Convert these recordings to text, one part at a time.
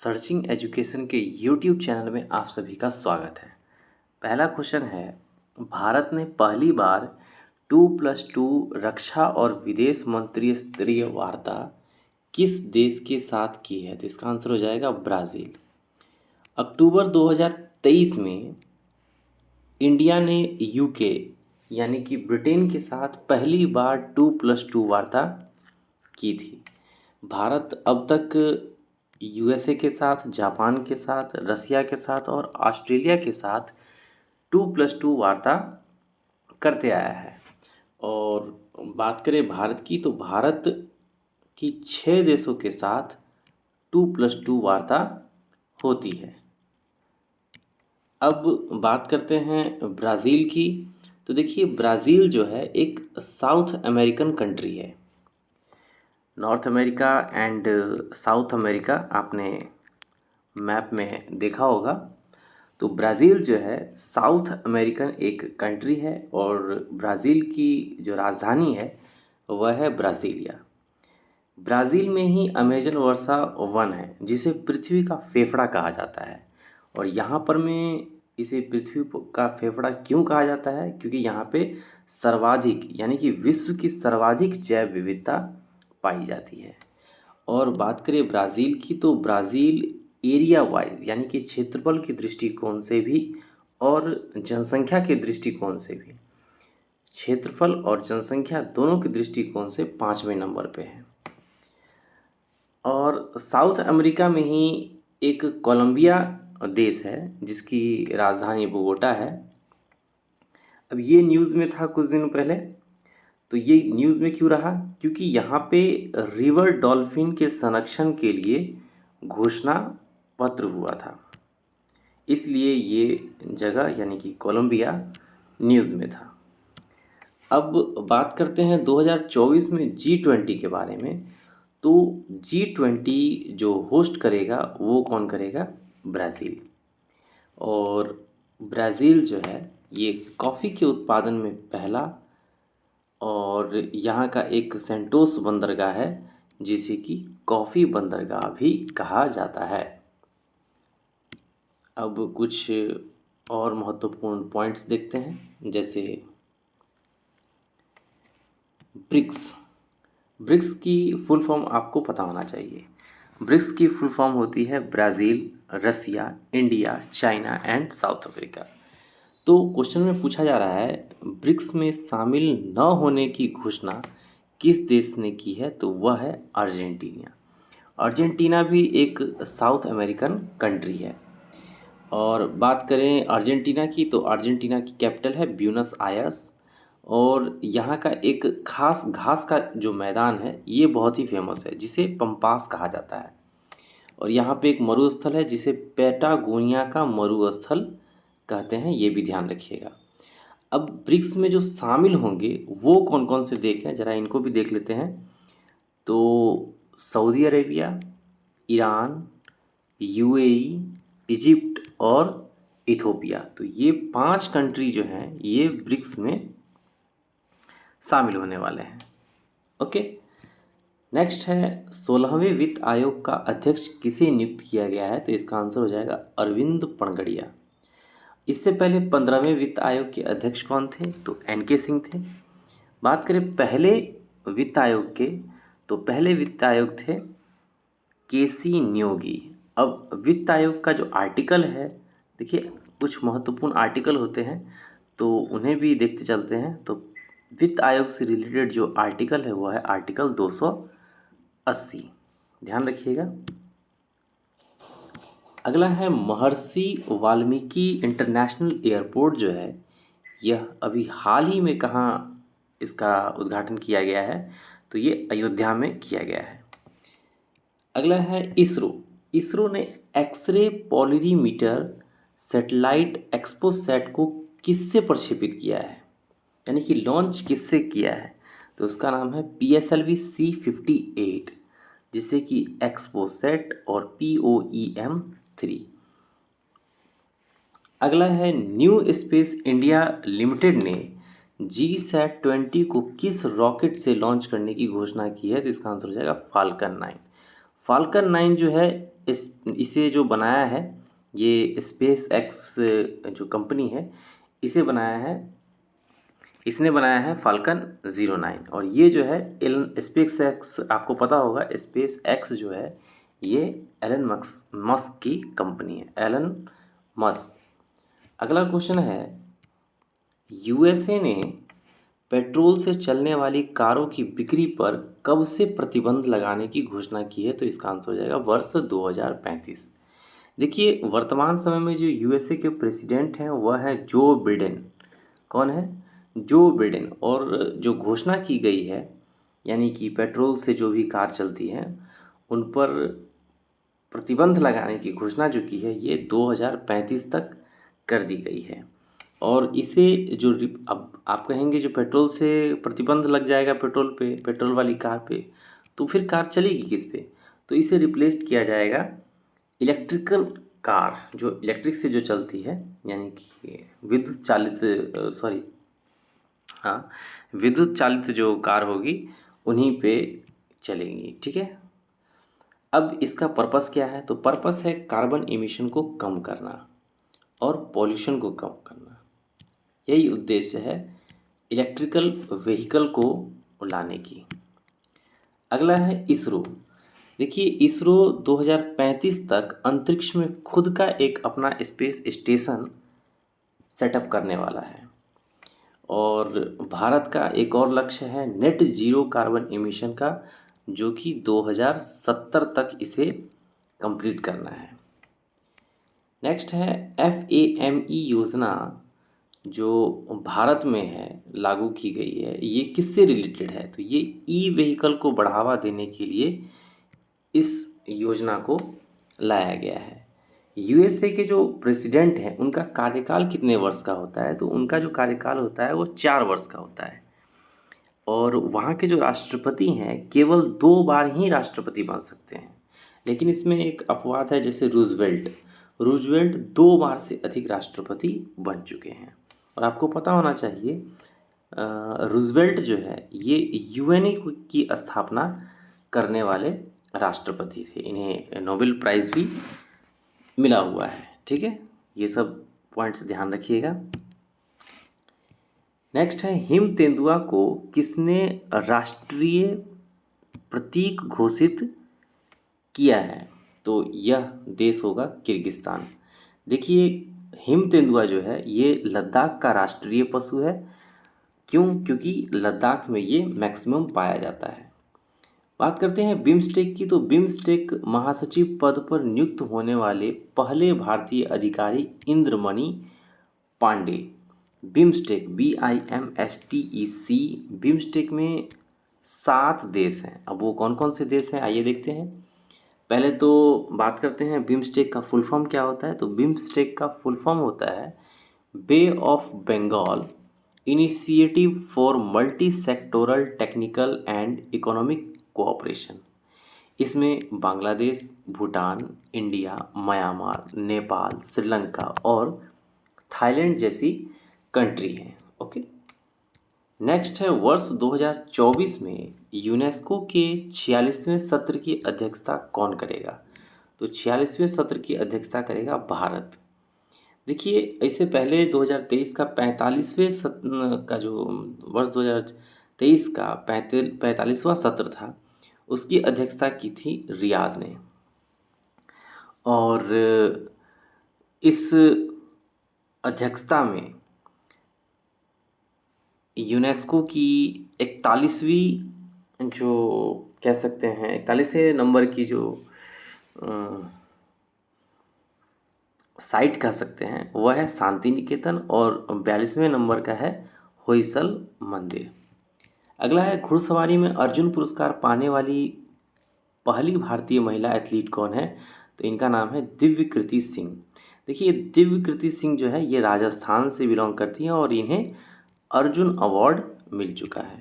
Searching education के YouTube channel में आप सभी का स्वागत है। पहला क्वेश्चन है, भारत ने पहली बार 2+2 रक्षा और विदेश मंत्री स्तरीय वार्ता किस देश के साथ की है? तो इसका आंसर हो जाएगा ब्राज़ील। अक्टूबर 2023 में इंडिया ने यूके यानी कि ब्रिटेन के साथ पहली बार 2+2 वार्ता की थी। भारत अब तक यूएसए के साथ, जापान के साथ, रसिया के साथ और ऑस्ट्रेलिया के साथ 2+2 वार्ता करते आया है। और बात करें भारत की, तो भारत की 6 देशों के साथ 2+2 वार्ता होती है। अब बात करते हैं ब्राज़ील की। तो देखिए, ब्राज़ील जो है एक साउथ अमेरिकन कंट्री है। North America and south America आपने मैप में देखा होगा। तो ब्राज़ील जो है साउथ अमेरिकन एक कंट्री है और ब्राज़ील की जो राजधानी है वह है ब्राज़ीलिया। ब्राज़ील में ही अमेजन वर्षा वन है जिसे पृथ्वी का फेफड़ा कहा जाता है। और यहाँ पर मैं इसे पृथ्वी का फेफड़ा क्यों कहा जाता है, क्योंकि यहाँ पे सर्वाधिक यानी कि विश्व की सर्वाधिक जैव विविधता पाई जाती है। और बात करें ब्राज़ील की, तो ब्राज़ील एरिया वाइज यानी कि क्षेत्रफल के दृष्टिकोण से भी और जनसंख्या के दृष्टिकोण से भी, क्षेत्रफल और जनसंख्या दोनों के दृष्टिकोण से 5वें नंबर पे है। और साउथ अमेरिका में ही एक कोलंबिया देश है जिसकी राजधानी बोगोटा है। अब ये न्यूज़ में था कुछ दिन पहले। तो ये न्यूज़ में क्यों रहा? क्योंकि यहाँ पे रिवर डॉल्फिन के संरक्षण के लिए घोषणा पत्र हुआ था, इसलिए ये जगह यानी कि कोलंबिया न्यूज़ में था। अब बात करते हैं 2024 में G20 के बारे में। तो G20 जो होस्ट करेगा वो कौन करेगा? ब्राज़ील। और ब्राज़ील जो है ये कॉफ़ी के उत्पादन में पहला और यहाँ का एक सेंटोस बंदरगाह है जिसे कि कॉफ़ी बंदरगाह भी कहा जाता है। अब कुछ और महत्वपूर्ण पॉइंट्स देखते हैं, जैसे ब्रिक्स। ब्रिक्स की फुल फॉर्म आपको पता होना चाहिए। ब्रिक्स की फुल फॉर्म होती है Brazil, Russia, India, China and South Africa. तो क्वेश्चन में पूछा जा रहा है ब्रिक्स में शामिल न होने की घोषणा किस देश ने की है? तो वह है अर्जेंटीना। अर्जेंटीना भी एक साउथ अमेरिकन कंट्री है। और बात करें अर्जेंटीना की, तो अर्जेंटीना की कैपिटल है ब्यूनस आयर्स। और यहाँ का एक खास घास का जो मैदान है ये बहुत ही फेमस है जिसे पंपास कहा जाता है। और यहाँ पे एक मरुस्थल है जिसे पैटागोनिया का मरुस्थल कहते हैं, ये भी ध्यान रखिएगा। अब ब्रिक्स में जो शामिल होंगे वो कौन कौन से देश हैं, ज़रा इनको भी देख लेते हैं। तो Saudi Arabia, Iran, UAE, Egypt और इथोपिया। तो ये 5 कंट्री जो हैं ये ब्रिक्स में शामिल होने वाले हैं। ओके, नेक्स्ट है 16वें वित्त आयोग का अध्यक्ष किसे नियुक्त किया गया है? तो इसका आंसर हो जाएगा अरविंद पनगड़िया। इससे पहले 15वें वित्त आयोग के अध्यक्ष कौन थे? तो एन.के. सिंह थे। बात करें पहले वित्त आयोग के, तो पहले वित्त आयोग थे के.सी. न्योगी। अब वित्त आयोग का जो आर्टिकल है, देखिए कुछ महत्वपूर्ण आर्टिकल होते हैं तो उन्हें भी देखते चलते हैं। तो वित्त आयोग से रिलेटेड जो आर्टिकल है वो है आर्टिकल 280, ध्यान रखिएगा। अगला है महर्षि वाल्मीकि इंटरनेशनल एयरपोर्ट जो है यह अभी हाल ही में कहाँ इसका उद्घाटन किया गया है? तो ये अयोध्या में किया गया है। अगला है इसरो। इसरो ने एक्सरे पोलरीमीटर सैटेलाइट एक्सपोसैट को किससे प्रक्षेपित किया है, यानी कि लॉन्च किससे किया है? तो उसका नाम है PSLV C58, जिससे कि एक्सपोसैट और POEM-3। अगला है न्यू स्पेस इंडिया लिमिटेड ने GSAT-20 को किस रॉकेट से लॉन्च करने की घोषणा की है? तो इसका आंसर हो जाएगा फाल्कन 9। फाल्कन 9 जो है इसे जो बनाया है, ये स्पेस एक्स जो कंपनी है इसे बनाया है, इसने बनाया है फाल्कन 09। और ये जो है एलन स्पेस एक्स, आपको पता होगा स्पेस एक्स जो है ये एलन मस्क की कंपनी है, एलन मस्क। अगला क्वेश्चन है, यूएसए ने पेट्रोल से चलने वाली कारों की बिक्री पर कब से प्रतिबंध लगाने की घोषणा की है? तो इसका आंसर हो जाएगा वर्ष 2035। देखिए वर्तमान समय में जो यूएसए के प्रेसिडेंट हैं वह है जो बिडेन। कौन है? Joe Biden. और जो घोषणा की गई है, यानी कि पेट्रोल से जो भी कार चलती हैं उन पर प्रतिबंध लगाने की घोषणा जो की है ये 2035 तक कर दी गई है। और इसे जो अब आप कहेंगे जो पेट्रोल से प्रतिबंध लग जाएगा पेट्रोल पे, पेट्रोल वाली कार पे, तो फिर कार चलेगी किस पे? तो इसे रिप्लेस किया जाएगा इलेक्ट्रिकल कार, जो इलेक्ट्रिक से जो चलती है, यानी कि विद्युत चालित, सॉरी, हाँ, विद्युत चालित जो कार होगी उन्हीं पे चलेंगी। ठीक है। अब इसका पर्पस क्या है? तो पर्पस है कार्बन इमिशन को कम करना और पॉल्यूशन को कम करना। यही उद्देश्य है इलेक्ट्रिकल व्हीकल को लाने की। अगला है इसरो। देखिए इसरो 2035 तक अंतरिक्ष में खुद का एक अपना स्पेस स्टेशन सेटअप करने वाला है। और भारत का एक और लक्ष्य है नेट जीरो कार्बन इमिशन का, जो कि 2070 तक इसे कंप्लीट करना है। नेक्स्ट है FAME योजना, जो भारत में है लागू की गई है, ये किससे रिलेटेड है? तो ये ई व्हीकल को बढ़ावा देने के लिए इस योजना को लाया गया है। यूएसए के जो प्रेसिडेंट हैं उनका कार्यकाल कितने वर्ष का होता है? तो उनका जो कार्यकाल होता है वो 4 वर्ष का होता है। और वहाँ के जो राष्ट्रपति हैं केवल 2 बार ही राष्ट्रपति बन सकते हैं। लेकिन इसमें एक अपवाद है, जैसे रूजवेल्ट 2 बार से अधिक राष्ट्रपति बन चुके हैं। और आपको पता होना चाहिए रूजवेल्ट जो है ये यूएनए की स्थापना करने वाले राष्ट्रपति थे। इन्हें नोबेल प्राइज़ भी मिला हुआ है। ठीक है, ये सब पॉइंट्स ध्यान रखिएगा। नेक्स्ट है हिम तेंदुआ को किसने राष्ट्रीय प्रतीक घोषित किया है? तो यह देश होगा किर्गिस्तान। देखिए हिम तेंदुआ जो है ये लद्दाख का राष्ट्रीय पशु है। क्यों? क्योंकि लद्दाख में ये मैक्सिमम पाया जाता है। बात करते हैं बिम्स्टेक की। तो बिम्स्टेक महासचिव पद पर नियुक्त होने वाले पहले भारतीय अधिकारी Indramani Pandey. BIMSTEC BIMSTEC, BIMSTEC में 7 देश हैं। अब वो कौन कौन से देश हैं आइए देखते हैं। पहले तो बात करते हैं बिम्स्टेक का फुल फॉर्म क्या होता है। तो बिम्स्टेक का फुल फॉर्म होता है bay of Bengal initiative for multi sectoral technical and economic cooperation. इसमें बांग्लादेश, भूटान, इंडिया, म्यांमार, नेपाल, श्रीलंका और थाईलैंड जैसी कंट्री हैं। ओके। नेक्स्ट है वर्ष 2024 में यूनेस्को के 46वें सत्र की अध्यक्षता कौन करेगा? तो 46वें सत्र की अध्यक्षता करेगा भारत। देखिए इससे पहले 2023 का 45वें सत्र का जो वर्ष 2023 का 45वां सत्र था उसकी अध्यक्षता की थी रियाद ने। और इस अध्यक्षता में यूनेस्को की 41वीं जो कह सकते हैं 41वें नंबर की जो साइट कह सकते हैं वह है शांति निकेतन, और 42वें नंबर का है होयसल मंदिर। अगला है घुड़सवारी में अर्जुन पुरस्कार पाने वाली पहली भारतीय महिला एथलीट कौन है? तो इनका नाम है दिव्यकृति सिंह। देखिए दिव्यकृति सिंह जो है ये राजस्थान से बिलोंग करती हैं और इन्हें अर्जुन अवार्ड मिल चुका है।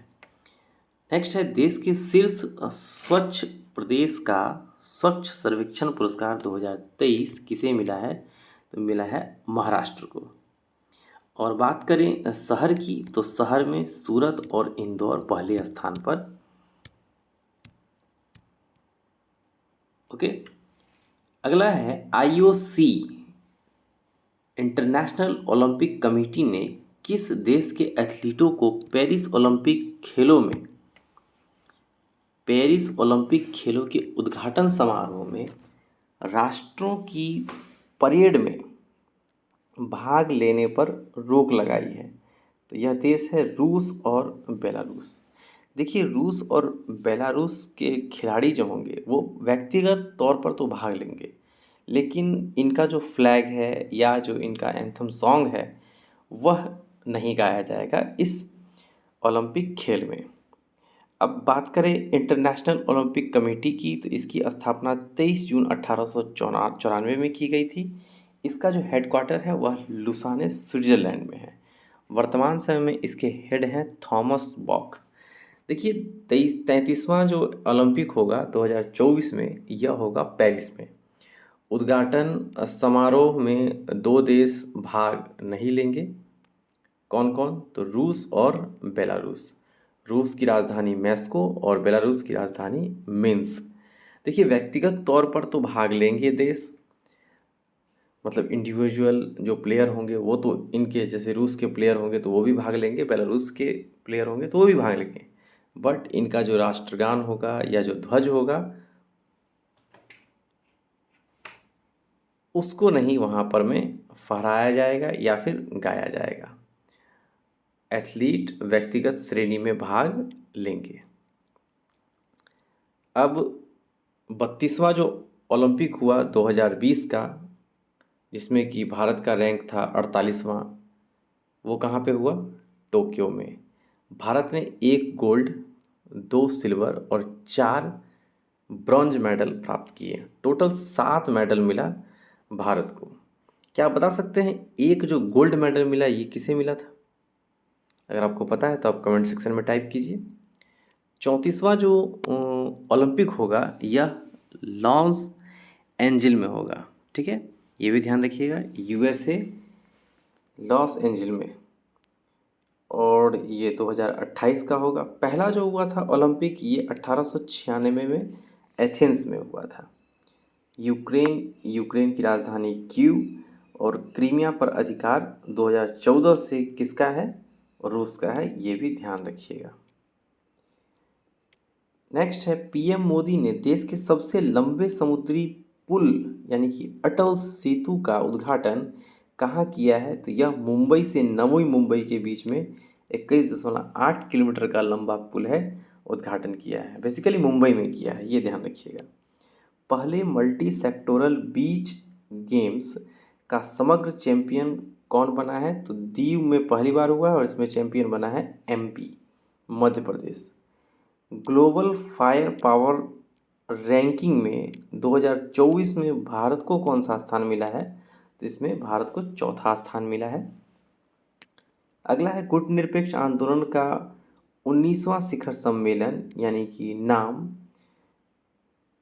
नेक्स्ट है देश के शीर्ष स्वच्छ प्रदेश का स्वच्छ सर्वेक्षण पुरस्कार 2023 किसे मिला है? तो मिला है महाराष्ट्र को। और बात करें शहर की, तो शहर में सूरत और इंदौर पहले स्थान पर ओके। अगला है आईओसी इंटरनेशनल ओलंपिक कमेटी ने किस देश के एथलीटों को पेरिस ओलंपिक खेलों के उद्घाटन समारोह में राष्ट्रों की परेड में भाग लेने पर रोक लगाई है? तो यह देश है रूस और बेलारूस। देखिए, रूस और बेलारूस के खिलाड़ी जो होंगे वो व्यक्तिगत तौर पर तो भाग लेंगे, लेकिन इनका जो फ्लैग है या जो इनका एंथम सॉन्ग है वह नहीं गाया जाएगा इस ओलंपिक खेल में। अब बात करें इंटरनेशनल ओलंपिक कमेटी की, तो इसकी स्थापना 23 जून 1894 में की गई थी। इसका जो हेडक्वार्टर है वह लुसाने स्विट्ज़रलैंड में है। वर्तमान समय में इसके हेड हैं थॉमस बॉक। देखिए, 33वां जो ओलंपिक होगा 2024 में, यह होगा पेरिस में। उद्घाटन समारोह में 2 देश भाग नहीं लेंगे। कौन कौन? तो रूस और बेलारूस। रूस की राजधानी मॉस्को और बेलारूस की राजधानी मिन्स्क। देखिए, व्यक्तिगत तौर पर तो भाग लेंगे देश, मतलब इंडिविजुअल जो प्लेयर होंगे वो तो इनके, जैसे रूस के प्लेयर होंगे तो वो भी भाग लेंगे, बेलारूस के प्लेयर होंगे तो वो भी भाग लेंगे, बट इनका जो राष्ट्रगान होगा या जो ध्वज होगा उसको नहीं वहाँ पर में फहराया जाएगा या फिर गाया जाएगा। एथलीट व्यक्तिगत श्रेणी में भाग लेंगे। अब 32वां जो ओलंपिक हुआ 2020 का, जिसमें कि भारत का रैंक था 48वां, वो कहाँ पे हुआ? टोक्यो में। भारत ने 1 गोल्ड, 2 सिल्वर और 4 ब्रॉन्ज मेडल प्राप्त किए। टोटल 7 मेडल मिला भारत को। क्या आप बता सकते हैं एक जो गोल्ड मेडल मिला ये किसे मिला था? अगर आपको पता है तो आप कमेंट सेक्शन में टाइप कीजिए। 34वां जो ओलंपिक होगा यह लॉस एंजिल में होगा। ठीक है, ये भी ध्यान रखिएगा, यूएसए लॉस एंजिल में, और ये 2028 का होगा। पहला जो हुआ था ओलंपिक ये 1896 में एथेंस में हुआ था। यूक्रेन की राजधानी कीव और क्रीमिया पर अधिकार 2014 से किसका है? रूस का है, ये भी ध्यान रखिएगा। नेक्स्ट है, पीएम मोदी ने देश के सबसे लंबे समुद्री पुल यानी कि अटल सेतु का उद्घाटन कहाँ किया है? तो यह मुंबई से नवी मुंबई के बीच में 21.8 किलोमीटर का लंबा पुल है, उद्घाटन किया है। बेसिकली मुंबई में किया है, ये ध्यान रखिएगा। पहले मल्टी सेक्टोरल बीच गेम्स का समग्र चैंपियन कौन बना है? तो दीव में पहली बार हुआ है और इसमें चैंपियन बना है MP, Madhya Pradesh. Global fire power ranking में 2024 में भारत को कौन सा स्थान मिला है? तो इसमें भारत को चौथा स्थान मिला है। अगला है, गुटनिरपेक्ष आंदोलन का 19वां शिखर सम्मेलन यानी कि नाम,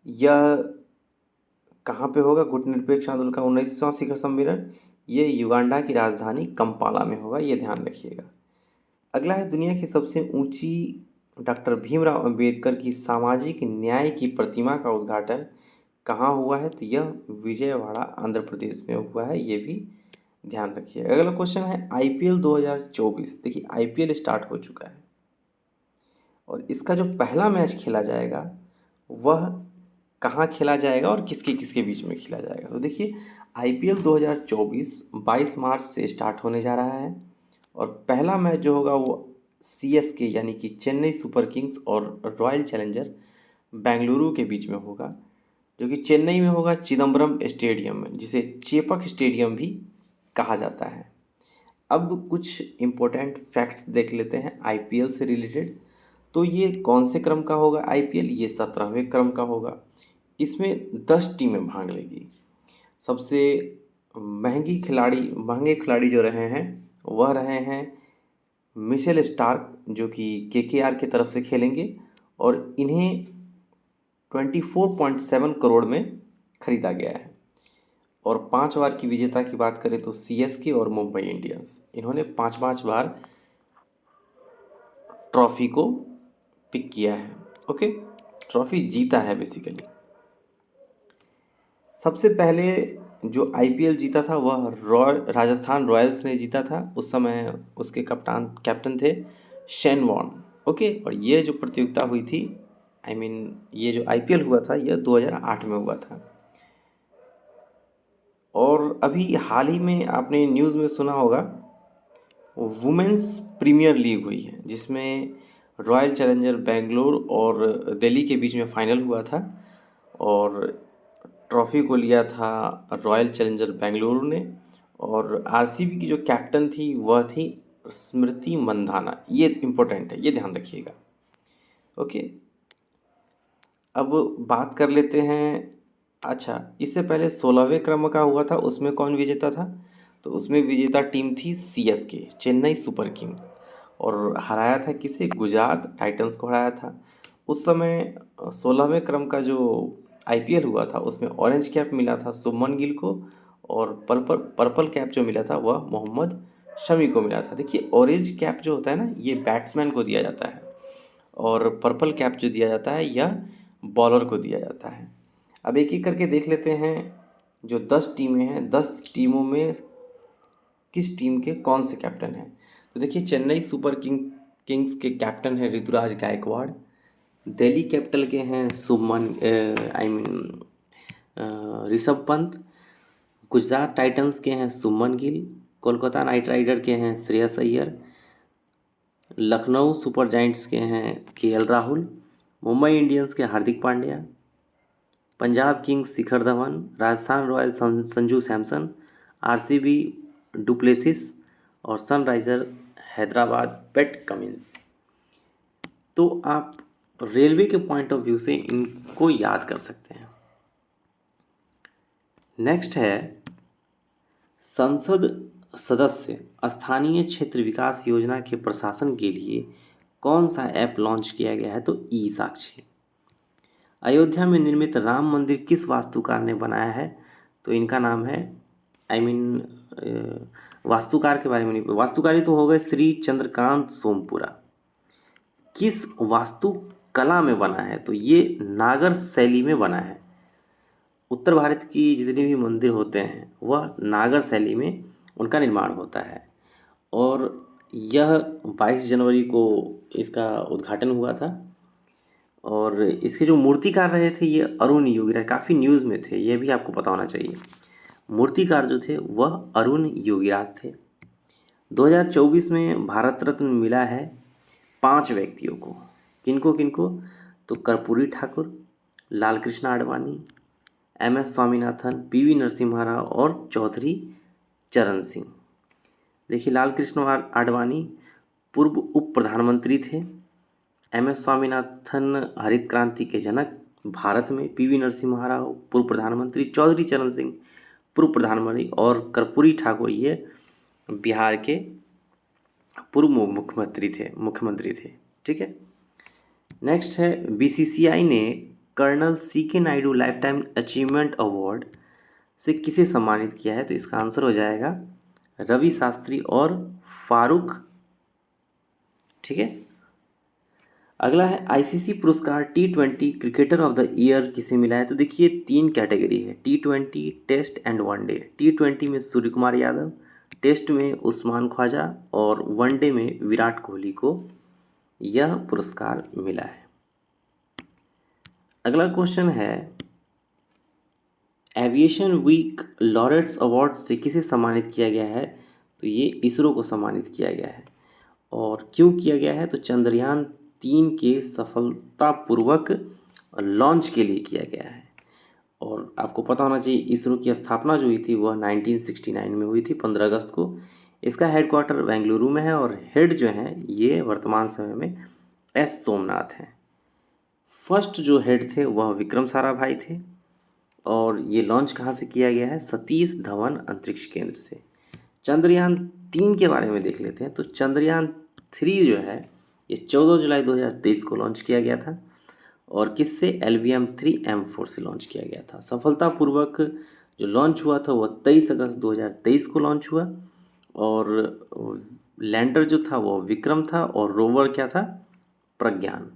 यह कहाँ पे होगा? गुटनिरपेक्ष आंदोलन का 19वां शिखर सम्मेलन ये युगांडा की राजधानी कंपाला में होगा, ये ध्यान रखिएगा। अगला है, दुनिया की सबसे ऊंची डॉक्टर भीमराव अंबेडकर की सामाजिक न्याय की प्रतिमा का उद्घाटन कहाँ हुआ है? तो यह विजयवाड़ा आंध्र प्रदेश में हुआ है, ये भी ध्यान रखिए। अगला क्वेश्चन है आईपीएल 2024। देखिए, आईपीएल स्टार्ट हो चुका है और इसका जो पहला मैच खेला जाएगा वह कहाँ खेला जाएगा और किसके किसके बीच में खेला जाएगा? तो देखिए, आईपीएल 2024 22 मार्च से स्टार्ट होने जा रहा है और पहला मैच जो होगा वो सीएसके यानी कि चेन्नई सुपर किंग्स और रॉयल चैलेंजर बेंगलुरु के बीच में होगा, जो कि चेन्नई में होगा चिदम्बरम स्टेडियम में, जिसे चेपक स्टेडियम भी कहा जाता है। अब कुछ इम्पोर्टेंट फैक्ट्स देख लेते हैं आईपीएल से रिलेटेड। तो ये कौन से क्रम का होगा आईपीएल? ये 17वें क्रम का होगा। इसमें 10 टीमें भाग लेगी। सबसे महंगे खिलाड़ी जो रहे हैं वह रहे हैं मिशेल स्टार्क, जो कि केकेआर की तरफ से खेलेंगे और इन्हें 24.7 करोड़ में खरीदा गया है। और 5 बार की विजेता की बात करें तो सीएसके और मुंबई इंडियंस, इन्होंने 5-5 बार ट्रॉफी को पिक किया है। ओके, ट्रॉफी जीता है बेसिकली। सबसे पहले जो आईपीएल जीता था वह राजस्थान रॉयल्स ने जीता था। उस समय उसके कप्तान कैप्टन थे शेन वॉर्न। ओके, और ये जो प्रतियोगिता हुई थी, ये जो आईपीएल हुआ था यह 2008 में हुआ था। और अभी हाल ही में आपने न्यूज़ में सुना होगा, वुमेन्स प्रीमियर लीग हुई है जिसमें रॉयल चैलेंजर बेंगलोर और दिल्ली के बीच में फाइनल हुआ था और ट्रॉफी को लिया था रॉयल चैलेंजर बेंगलुरु ने। और आरसीबी की जो कैप्टन थी वह थी स्मृति मंधाना। ये इम्पोर्टेंट है, ये ध्यान रखिएगा। ओके, अब बात कर लेते हैं। अच्छा, इससे पहले 16वें क्रम का हुआ था, उसमें कौन विजेता था? तो उसमें विजेता टीम थी सीएसके, चेन्नई सुपर किंग। और हराया था किसे? गुजरात टाइटंस को हराया था। उस समय 16वें क्रम का जो आईपीएल हुआ था उसमें ऑरेंज कैप मिला था शुभमन गिल को, और पर्पल पर्पल कैप जो मिला था वह मोहम्मद शमी को मिला था। देखिए, ऑरेंज कैप जो होता है ना, ये बैट्समैन को दिया जाता है, और पर्पल कैप जो दिया जाता है यह बॉलर को दिया जाता है। अब एक एक करके देख लेते हैं। जो 10 टीमें हैं, 10 टीमों में किस टीम के कौन से कैप्टन हैं? तो देखिए, चेन्नई सुपर किंग्स के कैप्टन हैं ऋतुराज गायकवाड़। दिल्ली कैपिटल के हैं शुभमन ऋषभ पंत। गुजरात टाइटंस के हैं शुभमन गिल। कोलकाता नाइट राइडर के हैं श्रेयस अय्यर। लखनऊ सुपर जायंट्स के हैं केएल राहुल। मुंबई इंडियंस के Hardik Pandya. Punjab Kings Shikhar Dhawan. Rajasthan Royals Sanju Samson. RCB du Plessis. और सनराइजर हैदराबाद पैट कमिंस। तो आप रेलवे के पॉइंट ऑफ व्यू से इनको याद कर सकते हैं। नेक्स्ट है, संसद सदस्य स्थानीय क्षेत्र विकास योजना के प्रशासन के लिए कौन सा ऐप लॉन्च किया गया है? तो ई साक्षी। अयोध्या में निर्मित राम मंदिर किस वास्तुकार ने बनाया है? तो इनका नाम है वास्तुकार के बारे में नहीं, वास्तुकारी तो हो गए श्री चंद्रकांत सोमपुरा। किस वास्तु कला में बना है? तो ये नागर शैली में बना है। उत्तर भारत की जितने भी मंदिर होते हैं वह नागर शैली में उनका निर्माण होता है। और यह 22 जनवरी को इसका उद्घाटन हुआ था। और इसके जो मूर्तिकार रहे थे ये अरुण योगीराज, काफ़ी न्यूज़ में थे, ये भी आपको पता होना चाहिए। मूर्तिकार जो थे वह अरुण योगीराज थे। 2024 में भारत रत्न मिला है 5 व्यक्तियों को। किनको किनको? तो कर्पूरी ठाकुर, लाल कृष्ण आडवाणी, एम.एस. स्वामीनाथन, पी.वी. नरसिम्हा राव और चौधरी चरण सिंह। देखिए, लाल कृष्ण आडवाणी पूर्व उप प्रधानमंत्री थे। एम.एस. स्वामीनाथन हरित क्रांति के जनक भारत में। पी.वी. नरसिम्हा राव पूर्व प्रधानमंत्री। चौधरी चरण सिंह पूर्व प्रधानमंत्री। और कर्पूरी ठाकुर ये बिहार के पूर्व मुख्यमंत्री थे। ठीक है। नेक्स्ट है, बीसीसीआई ने colonel C K. Naidu lifetime achievement award से किसे सम्मानित किया है? तो इसका आंसर हो जाएगा रवि शास्त्री और फारूक। ठीक है। अगला है, आईसीसी पुरस्कार T20 cricketer of the year किसे मिला है? तो देखिए, 3 कैटेगरी है, T20, test and one day. T20 में सूर्य कुमार यादव, टेस्ट में उस्मान ख्वाजा और वनडे में विराट कोहली को यह पुरस्कार मिला है। अगला क्वेश्चन है, एविएशन वीक लॉरेट्स अवार्ड से किसे सम्मानित किया गया है? तो ये इसरो को सम्मानित किया गया है। और क्यों किया गया है? तो चंद्रयान 3 के सफलतापूर्वक लॉन्च के लिए किया गया है। और आपको पता होना चाहिए, इसरो की स्थापना जो हुई थी वह 1969 में हुई थी, 15 अगस्त को। इसका हेडक्वार्टर बेंगलुरु में है और हेड जो हैं ये वर्तमान समय में एस सोमनाथ हैं। फर्स्ट जो हेड थे वह विक्रम साराभाई थे। और ये लॉन्च कहाँ से किया गया है? सतीश धवन अंतरिक्ष केंद्र से। चंद्रयान 3 के बारे में देख लेते हैं। तो चंद्रयान 3 जो है ये 14 जुलाई 2023 को लॉन्च किया गया था। और किससे? LVM-3M4 से लॉन्च किया गया था। सफलतापूर्वक जो लॉन्च हुआ था वह 23 अगस्त 2023 को लॉन्च हुआ। और लैंडर जो था वो विक्रम था और रोवर क्या था? प्रज्ञान।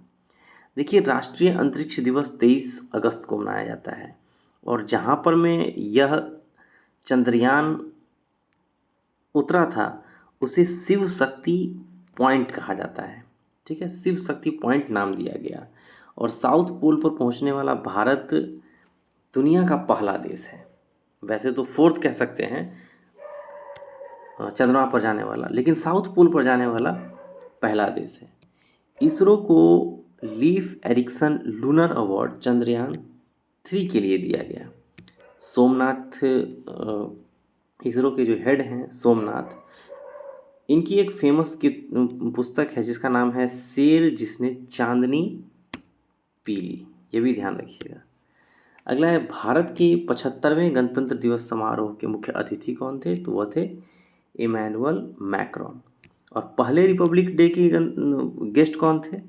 देखिए, राष्ट्रीय अंतरिक्ष दिवस 23 अगस्त को मनाया जाता है। और जहाँ पर में यह चंद्रयान उतरा था उसे शिव शक्ति पॉइंट कहा जाता है। ठीक है, शिव शक्ति पॉइंट नाम दिया गया। और साउथ पोल पर पहुंचने वाला भारत दुनिया का पहला देश है। वैसे तो फोर्थ कह सकते हैं चंद्रमा पर जाने वाला, लेकिन साउथ पोल पर जाने वाला पहला देश है। इसरो को Leif Erikson lunar award Chandrayaan 3 के लिए दिया गया। सोमनाथ इसरो के जो हेड हैं सोमनाथ, इनकी एक फेमस की पुस्तक है जिसका नाम है शेर जिसने चांदनी पी ली, ये भी ध्यान रखिएगा। अगला है भारत के 75वें गणतंत्र दिवस समारोह के मुख्य अतिथि कौन थे? तो वह थे इमैनुअल मैक्रोन। और पहले रिपब्लिक डे के गेस्ट कौन थे?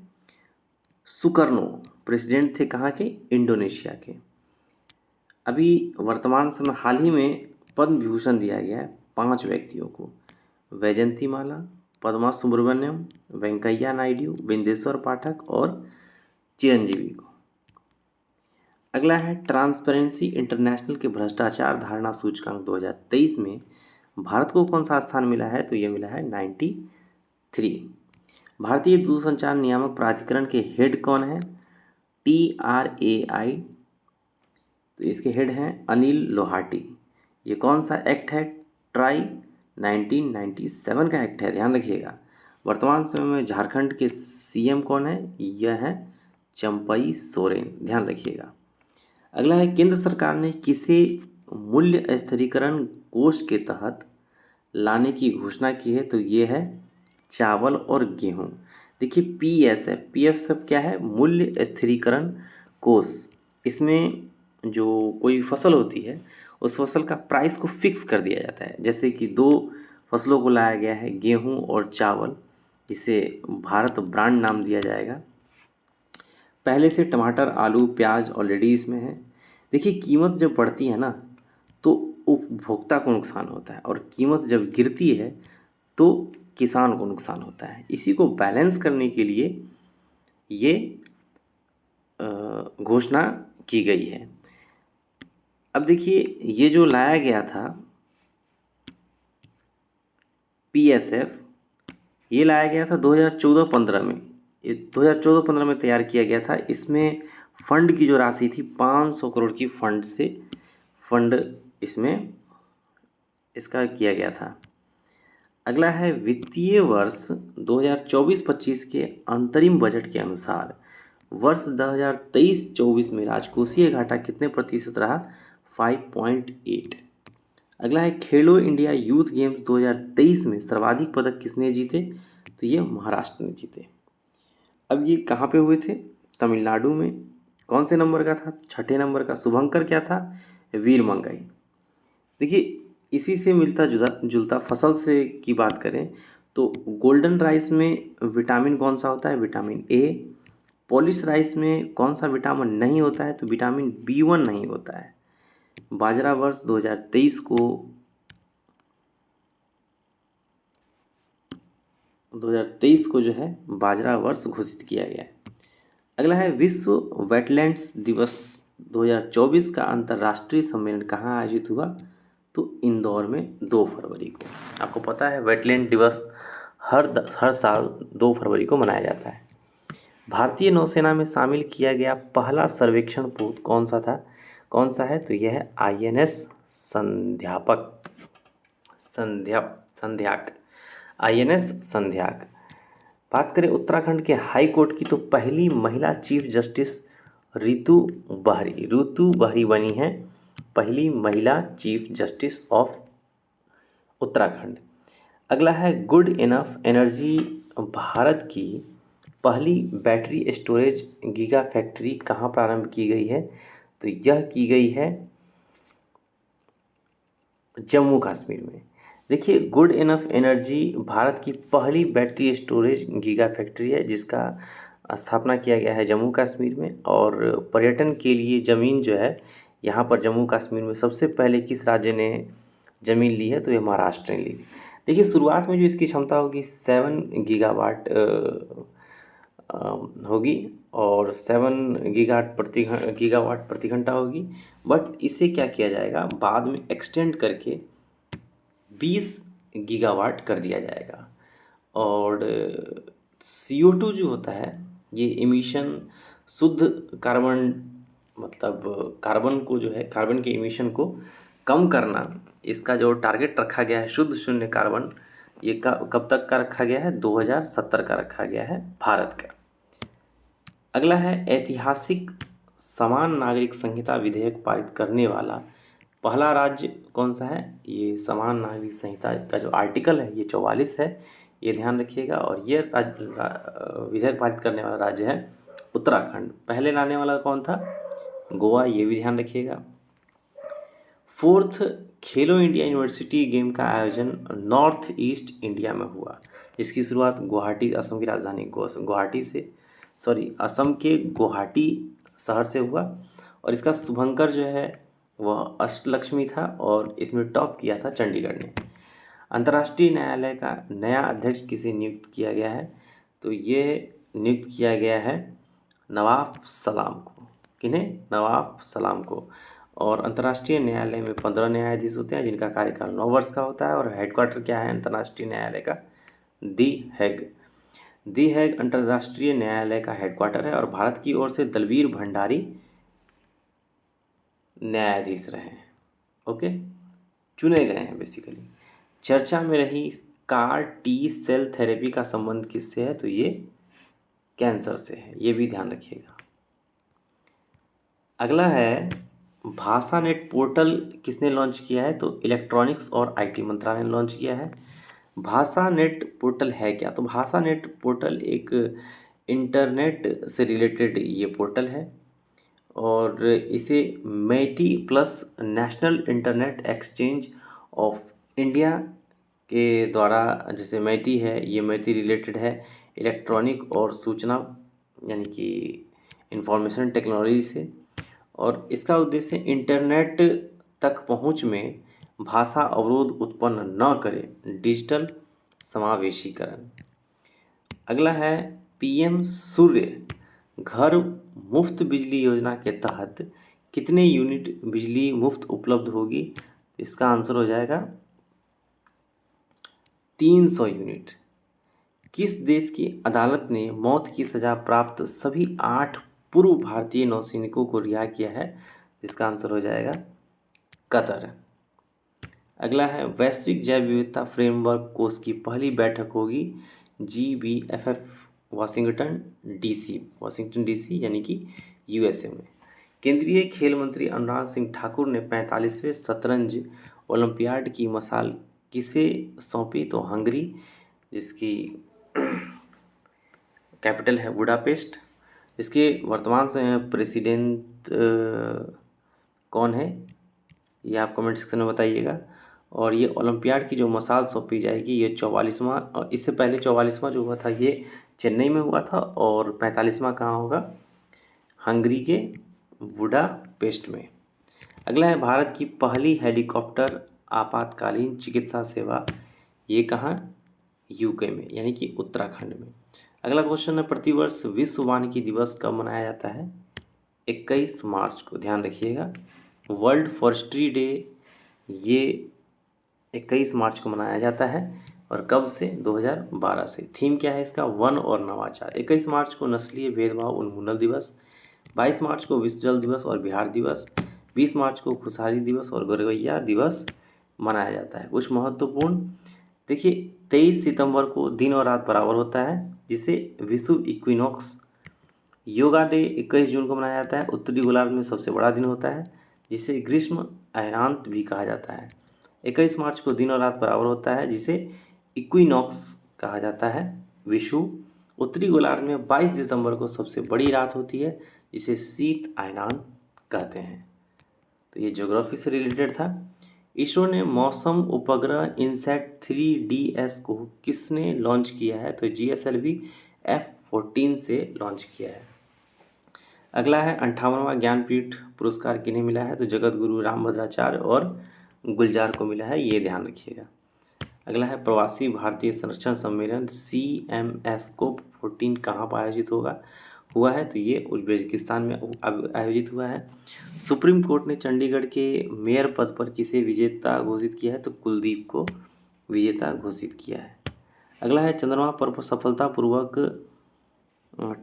सुकर्नो प्रेसिडेंट थे, कहाँ के? इंडोनेशिया के। अभी वर्तमान समय हाल ही में पद्म विभूषण दिया गया है 5 व्यक्तियों को, वैजयंती माला, पद्मा सुब्रमण्यम, वेंकैया नायडू, बिंदेश्वर पाठक और चिरंजीवी को। अगला है ट्रांसपेरेंसी इंटरनेशनल के भ्रष्टाचार धारणा सूचकांक 2023 में भारत को कौन सा स्थान मिला है? तो ये मिला है 93। भारतीय दूरसंचार नियामक प्राधिकरण के हेड कौन है? TRAI, तो इसके हेड हैं अनिल लोहाटी। ये कौन सा एक्ट है? ट्राई 1997 का एक्ट है, ध्यान रखिएगा। वर्तमान समय में झारखंड के CM कौन है? यह है चंपई सोरेन, ध्यान रखिएगा। अगला है केंद्र सरकार ने किसे मूल्य स्थिरीकरण कोष के तहत लाने की घोषणा की है? तो ये है चावल और गेहूं। देखिए PSF क्या है? मूल्य स्थिरीकरण कोष। इसमें जो कोई फसल होती है उस फसल का प्राइस को फिक्स कर दिया जाता है। जैसे कि 2 फसलों को लाया गया है, गेहूं और चावल, जिसे भारत ब्रांड नाम दिया जाएगा। पहले से टमाटर, आलू, प्याज ऑलरेडी इसमें है। देखिए कीमत जब बढ़ती है ना तो उपभोक्ता को नुकसान होता है, और कीमत जब गिरती है तो किसान को नुकसान होता है। इसी को बैलेंस करने के लिए ये घोषणा की गई है। अब देखिए ये जो लाया गया था PSF, ये लाया गया था 2014-15 में। ये 2014-15 में तैयार किया गया था। इसमें फंड की जो राशि थी 500 करोड़ की फंड इसमें इसका किया गया था। अगला है वित्तीय वर्ष 2024-25 के अंतरिम बजट के अनुसार वर्ष 2023-24 में राजकोषीय घाटा कितने प्रतिशत रहा? 5.8। अगला है खेलो इंडिया यूथ गेम्स 2023 में सर्वाधिक पदक किसने जीते? तो ये महाराष्ट्र ने जीते। अब ये कहाँ पे हुए थे? तमिलनाडु में। कौन से नंबर का था? 6ठे नंबर का। शुभंकर क्या था? वीर मंगाई। देखिए इसी से मिलता जुलता फसल से की बात करें तो गोल्डन राइस में विटामिन कौन सा होता है? Vitamin A। पॉलिश राइस में कौन सा विटामिन नहीं होता है? तो विटामिन B1 नहीं होता है। बाजरा वर्ष 2023 को जो है बाजरा वर्ष घोषित किया गया है। अगला है विश्व वेटलैंड्स दिवस 2024 का अंतर्राष्ट्रीय सम्मेलन कहाँ आयोजित हुआ? तो इंदौर में 2 फरवरी को। आपको पता है वेटलैंड दिवस हर साल 2 फरवरी को मनाया जाता है। भारतीय नौसेना में शामिल किया गया पहला सर्वेक्षण पोत कौन सा है? तो यह है INS संध्याक। INS संध्याक। बात करें उत्तराखंड के हाई कोर्ट की तो पहली महिला चीफ जस्टिस ऋतु बहरी बनी है पहली महिला चीफ जस्टिस ऑफ उत्तराखंड। अगला है गुड इनफ एनर्जी भारत की पहली बैटरी स्टोरेज गीगा फैक्ट्री कहाँ प्रारंभ की गई है? तो यह की गई है जम्मू कश्मीर में। देखिए गुड इनफ एनर्जी भारत की पहली बैटरी स्टोरेज गीगा फैक्ट्री है जिसका स्थापना किया गया है जम्मू कश्मीर में। और पर्यटन के लिए ज़मीन जो है यहाँ पर जम्मू कश्मीर में सबसे पहले किस राज्य ने ज़मीन ली है? तो ये महाराष्ट्र ने ली। देखिए शुरुआत में जो इसकी क्षमता होगी 7 गीगावाट होगी और 7 गीगावाट प्रति घंटा होगी। बट इसे क्या किया जाएगा, बाद में एक्सटेंड करके 20 गीगावाट कर दिया जाएगा। और CO2 जो होता है, ये इमिशन शुद्ध कार्बन, मतलब कार्बन को जो है, कार्बन के इमिशन को कम करना, इसका जो टारगेट रखा गया है शुद्ध शून्य कार्बन, ये कब तक का रखा गया है, 2070 का रखा गया है भारत का। अगला है ऐतिहासिक समान नागरिक संहिता विधेयक पारित करने वाला पहला राज्य कौन सा है। ये समान नागरिक संहिता का जो आर्टिकल है ये 44 है, ये ध्यान रखिएगा। और ये विधेयक पारित करने वाला राज्य है उत्तराखंड। पहले लाने वाला कौन था, गोवा, ये भी ध्यान रखिएगा। 4th खेलो इंडिया यूनिवर्सिटी गेम का आयोजन नॉर्थ ईस्ट इंडिया में हुआ, जिसकी शुरुआत गुवाहाटी, असम की राजधानी गुवाहाटी से, असम के गुवाहाटी शहर से हुआ। और इसका शुभंकर जो है वह अष्टलक्ष्मी था और इसमें टॉप किया था चंडीगढ़ ने। अंतर्राष्ट्रीय न्यायालय का नया अध्यक्ष किसे नियुक्त किया गया है, तो ये नियुक्त किया गया है नवाब सलाम को। किन्हें, नवाब सलाम को। और अंतर्राष्ट्रीय न्यायालय में 15 न्यायाधीश होते हैं जिनका कार्यकाल 9 वर्ष का होता है। और हेडक्वार्टर क्या है अंतर्राष्ट्रीय न्यायालय का, दी हैग। दी हैग अंतर्राष्ट्रीय न्यायालय का हेडक्वार्टर है। और भारत की ओर से दलवीर भंडारी न्यायाधीश रहे हैं, ओके, चुने गए हैं बेसिकली। चर्चा में रही CAR T सेल थेरेपी का संबंध किससे है, तो ये कैंसर से है, ये भी ध्यान रखिएगा। अगला है भाषा नेट पोर्टल किसने लॉन्च किया है, तो इलेक्ट्रॉनिक्स और IT मंत्रालय ने लॉन्च किया है। भाषा नेट पोर्टल है क्या, तो भाषा नेट पोर्टल एक इंटरनेट से रिलेटेड ये पोर्टल है। और इसे MeitY plus National Internet Exchange of India के द्वारा, जैसे मैटी है, ये मैटी रिलेटेड है इलेक्ट्रॉनिक और सूचना यानी कि इंफॉर्मेशन टेक्नोलॉजी से। और इसका उद्देश्य इंटरनेट तक पहुंच में भाषा अवरोध उत्पन्न न करे, डिजिटल समावेशीकरण। अगला है PM सूर्य घर मुफ्त बिजली योजना के तहत कितने यूनिट बिजली मुफ्त उपलब्ध होगी, इसका आंसर हो जाएगा 300 यूनिट। किस देश की अदालत ने मौत की सजा प्राप्त सभी 8 पूर्व भारतीय नौसैनिकों को रिहा किया है, इसका आंसर हो जाएगा कतर। अगला है वैश्विक जैव विविधता फ्रेमवर्क कोष की पहली बैठक होगी GBFF वाशिंगटन DC यानी कि USA में। केंद्रीय खेल मंत्री अनुराग सिंह ठाकुर ने 45वें शतरंज ओलंपियाड की मशाल किसे सौंपी, तो हंगरी, जिसकी कैपिटल है बुडापेस्ट। इसके वर्तमान समय प्रेसिडेंट कौन है, ये आप कमेंट सेक्शन में बताइएगा। और ये ओलंपियाड की जो मशाल सौंपी जाएगी ये 44वां, और इससे पहले 44वां जो हुआ था ये चेन्नई में हुआ था, और 45वां कहाँ होगा, हंगरी के बुडापेस्ट में। अगला है भारत की पहली हेलीकॉप्टर आपातकालीन चिकित्सा सेवा, ये कहाँ, UK में यानी कि उत्तराखंड में। अगला क्वेश्चन है प्रतिवर्ष विश्व वानिकी दिवस कब मनाया जाता है, 21 मार्च को, ध्यान रखिएगा। वर्ल्ड फॉरेस्ट्री डे ये 21 मार्च को मनाया जाता है। और कब से, 2012 से। थीम क्या है इसका, वन और नवाचार। 21 मार्च को नस्लीय भेदभाव उन्मूलन दिवस, 22 मार्च को विश्व जल दिवस और बिहार दिवस, 20 मार्च को खुशहाली दिवस और गौरवैया दिवस मनाया जाता है। कुछ महत्वपूर्ण देखिए, 23 सितंबर को दिन और रात बराबर होता है, जिसे विषुव इक्विनॉक्स। योगा डे 21 जून को मनाया जाता है, उत्तरी गोलार्ध में सबसे बड़ा दिन होता है, जिसे ग्रीष्म अयनांत भी कहा जाता है। 21 मार्च को दिन और रात बराबर होता है, जिसे इक्विनॉक्स कहा जाता है, विषुव। उत्तरी गोलार्ध में 22 दिसंबर को सबसे बड़ी रात होती है, जिसे शीत अयनांत कहते हैं। तो ये ज्योग्राफी से रिलेटेड था। इसरो ने मौसम उपग्रह इनसैट 3DS को किसने लॉन्च किया है, तो GSLV F-14 से लॉन्च किया है। अगला है 58वां ज्ञानपीठ पुरस्कार किन्हें मिला है, तो जगत गुरु रामभद्राचार्य और गुलजार को मिला है, ये ध्यान रखिएगा। अगला है प्रवासी भारतीय संरक्षण सम्मेलन CMS COP 14 कहाँ पर आयोजित हुआ है, तो ये उज्बेकिस्तान में आयोजित हुआ है। सुप्रीम कोर्ट ने चंडीगढ़ के मेयर पद पर किसे विजेता घोषित किया है, तो कुलदीप को विजेता घोषित किया है। अगला है चंद्रमा पर सफलतापूर्वक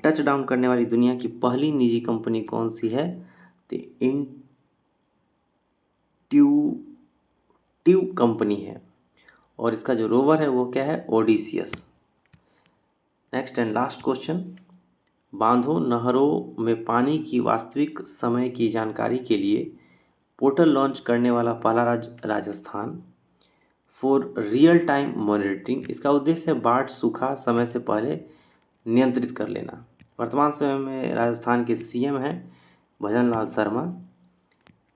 टच डाउन करने वाली दुनिया की पहली निजी कंपनी कौन सी है, तो इंट्यूटिव कंपनी है और इसका जो रोवर है वो क्या है, Odysseus. Next and last question, बांधों नहरों में पानी की वास्तविक समय की जानकारी के लिए पोर्टल लॉन्च करने वाला पहला राज्य Rajasthan. For real time monitoring, इसका उद्देश्य है बाढ़ सूखा समय से पहले नियंत्रित कर लेना। वर्तमान समय में राजस्थान के CM हैं भजनलाल शर्मा।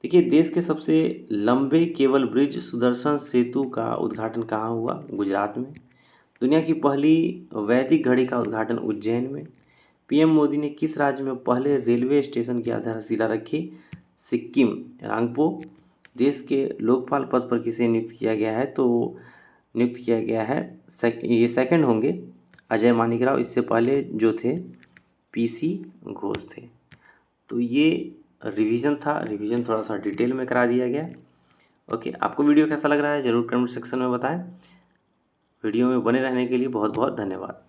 देखिए, देश के सबसे लंबे केबल ब्रिज सुदर्शन सेतु का उद्घाटन कहाँ हुआ, गुजरात में। दुनिया की पहली वैदिक घड़ी का उद्घाटन उज्जैन में। PM मोदी ने किस राज्य में पहले रेलवे स्टेशन की आधारशिला रखी, सिक्किम, रांगपो। देश के लोकपाल पद पर किसे नियुक्त किया गया है, तो नियुक्त किया गया है ये सेकंड होंगे अजय मानिकराव, इससे पहले जो थे PC घोष थे। तो ये रिवीजन था, रिवीजन थोड़ा सा डिटेल में करा दिया गया। ओके, आपको वीडियो कैसा लग रहा है ज़रूर कमेंट सेक्शन में बताएं। वीडियो में बने रहने के लिए बहुत बहुत धन्यवाद।